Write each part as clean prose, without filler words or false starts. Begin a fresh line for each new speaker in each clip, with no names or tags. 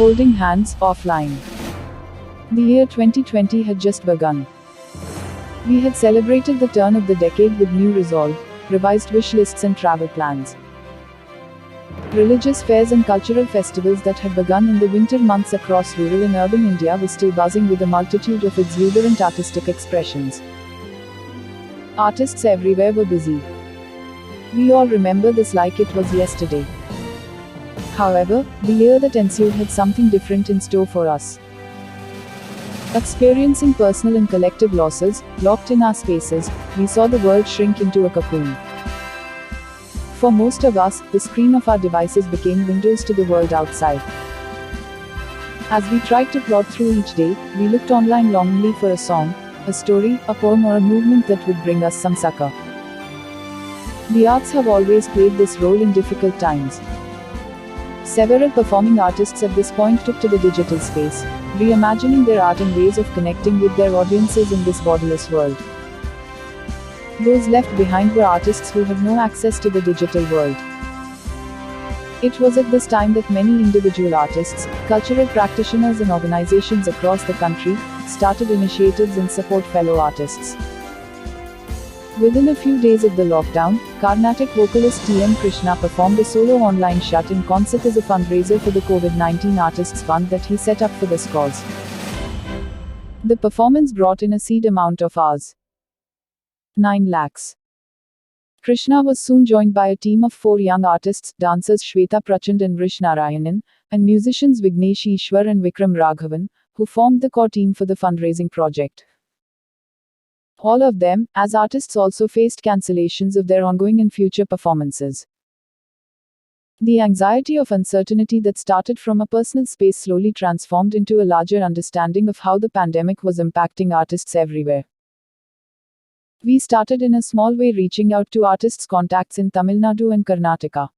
Holding hands, offline. The year 2020 had just begun. We had celebrated the turn of the decade with new resolve, revised wish lists and travel plans. Religious fairs and cultural festivals that had begun in the winter months across rural and urban India were still buzzing with a multitude of exuberant artistic expressions. Artists everywhere were busy. We all remember this like it was yesterday. However, the year that ensued had something different in store for us. Experiencing personal and collective losses, locked in our spaces, we saw the world shrink into a cocoon. For most of us, the screen of our devices became windows to the world outside. As we tried to plod through each day, we looked online longingly for a song, a story, a poem or a movement that would bring us some succor. The arts have always played this role in difficult times. Several performing artists at this point took to the digital space, reimagining their art and ways of connecting with their audiences in this borderless world. Those left behind were artists who had no access to the digital world. It was at this time that many individual artists, cultural practitioners and organizations across the country started initiatives in support fellow artists. Within a few days of the lockdown, Carnatic vocalist T.M. Krishna performed a solo online shut-in concert as a fundraiser for the COVID-19 Artists Fund that he set up for this cause. The performance brought in a seed amount of Rs. 9 lakhs. Krishna was soon joined by a team of 4 young artists, dancers Shweta Prachand and Vrish Narayanan, and musicians Vignesh Ishwar and Vikram Raghavan, who formed the core team for the fundraising project. All of them, as artists, also faced cancellations of their ongoing and future performances. The anxiety of uncertainty that started from a personal space slowly transformed into a larger understanding of how the pandemic was impacting artists everywhere. We started in a small way reaching out to artists' contacts in Tamil Nadu and Karnataka.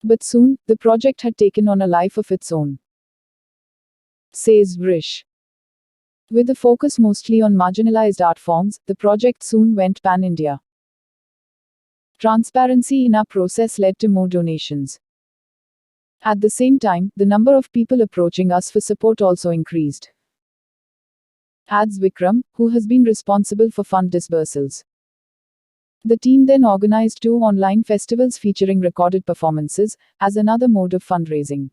But soon, the project had taken on a life of its own, says Vrish. With a focus mostly on marginalized art forms, the project soon went pan-India. Transparency in our process led to more donations. At the same time, the number of people approaching us for support also increased, adds Vikram, who has been responsible for fund disbursals. The team then organized 2 online festivals featuring recorded performances, as another mode of fundraising.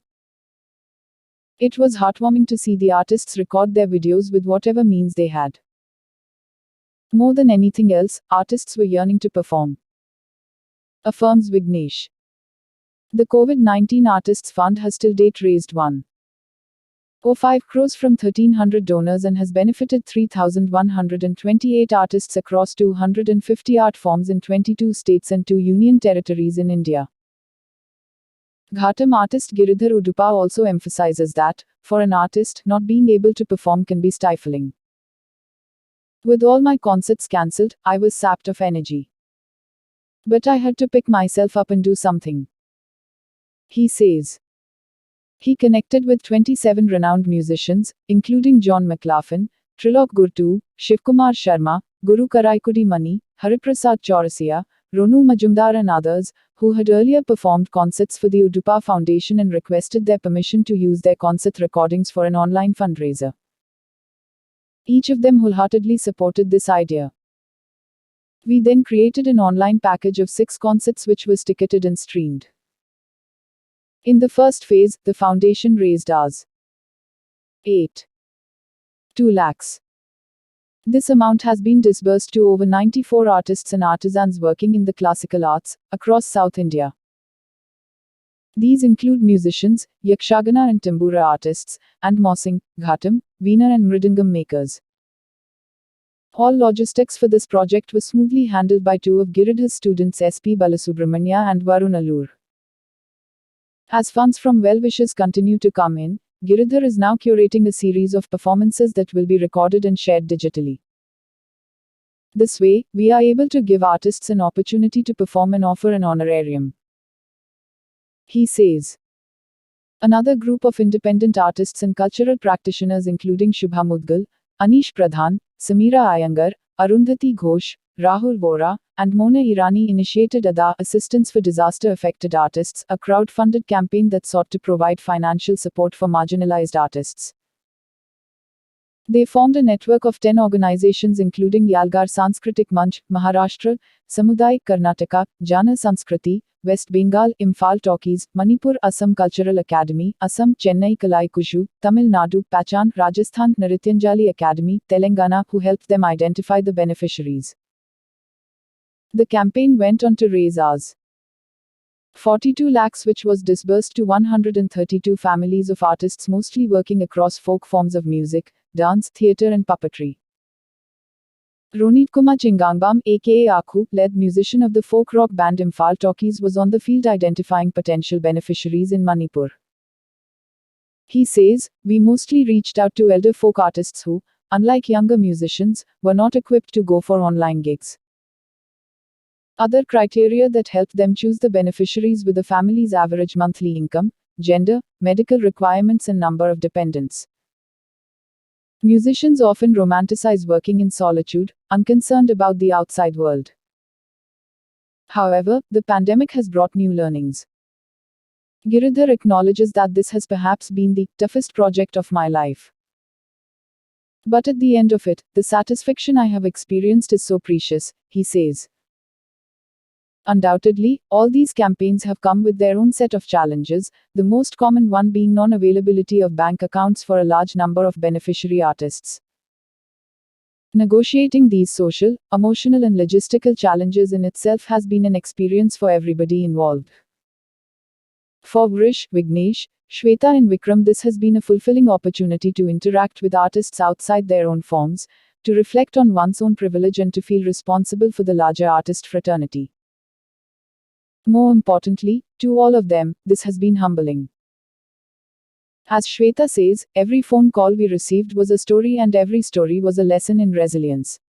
It was heartwarming to see the artists record their videos with whatever means they had. More than anything else, artists were yearning to perform, affirms Vignesh. The COVID-19 Artists Fund has till date raised 1.05 crores from 1,300 donors and has benefited 3,128 artists across 250 art forms in 22 states and 2 union territories in India. Ghatam artist Giridhar Udupa also emphasizes that, for an artist, not being able to perform can be stifling. With all my concerts cancelled, I was sapped of energy. But I had to pick myself up and do something, he says. He connected with 27 renowned musicians, including John McLaughlin, Trilok Gurtu, Shivkumar Sharma, Guru Karaikudi Mani, Hariprasad Chaurasia, Ronu Majumdar and others, who had earlier performed concerts for the Udupa Foundation and requested their permission to use their concert recordings for an online fundraiser. Each of them wholeheartedly supported this idea. We then created an online package of 6 concerts which was ticketed and streamed. In the first phase, the foundation raised Rs. 8.2 lakhs. This amount has been disbursed to over 94 artists and artisans working in the classical arts, across South India. These include musicians, yakshagana and tambura artists, and mossing, ghatam, veena and mridangam makers. All logistics for this project were smoothly handled by 2 of Giridhar's students S.P. Balasubramanya and Varun Allur. As funds from well-wishers continue to come in, Giridhar is now curating a series of performances that will be recorded and shared digitally. This way, we are able to give artists an opportunity to perform and offer an honorarium, he says. Another group of independent artists and cultural practitioners including Shubha Mudgal, Anish Pradhan, Samira Iyengar, Arundhati Ghosh, Rahul Vora, and Mona Irani initiated Ada Assistance for Disaster Affected Artists, a crowd-funded campaign that sought to provide financial support for marginalized artists. They formed a network of 10 organizations including Yalgar Sanskritik Manch, Maharashtra, Samuday, Karnataka, Jana Sanskriti, West Bengal, Imphal Talkies, Manipur, Assam Cultural Academy, Assam, Chennai Kalai Kushu, Tamil Nadu, Pachan, Rajasthan, Nrityanjali Academy, Telangana, who helped them identify the beneficiaries. The campaign went on to raise Rs. 42 lakhs, which was disbursed to 132 families of artists mostly working across folk forms of music, dance, theatre and puppetry. Ronit Kumar Chingangbam, aka Akhu, lead musician of the folk rock band Imphal Talkies, was on the field identifying potential beneficiaries in Manipur. He says, "We mostly reached out to elder folk artists who, unlike younger musicians, were not equipped to go for online gigs. Other criteria that helped them choose the beneficiaries were the family's average monthly income, gender, medical requirements and number of dependents. Musicians often romanticize working in solitude, unconcerned about the outside world. However, the pandemic has brought new learnings. Giridhar acknowledges that this has perhaps been the toughest project of my life. But at the end of it, the satisfaction I have experienced is so precious," he says. Undoubtedly, all these campaigns have come with their own set of challenges, the most common one being non-availability of bank accounts for a large number of beneficiary artists. Negotiating these social, emotional and logistical challenges in itself has been an experience for everybody involved. For Vrish, Vignesh, Shweta and Vikram, this has been a fulfilling opportunity to interact with artists outside their own forms, to reflect on one's own privilege and to feel responsible for the larger artist fraternity. More importantly, to all of them, this has been humbling. As Shweta says, every phone call we received was a story and every story was a lesson in resilience.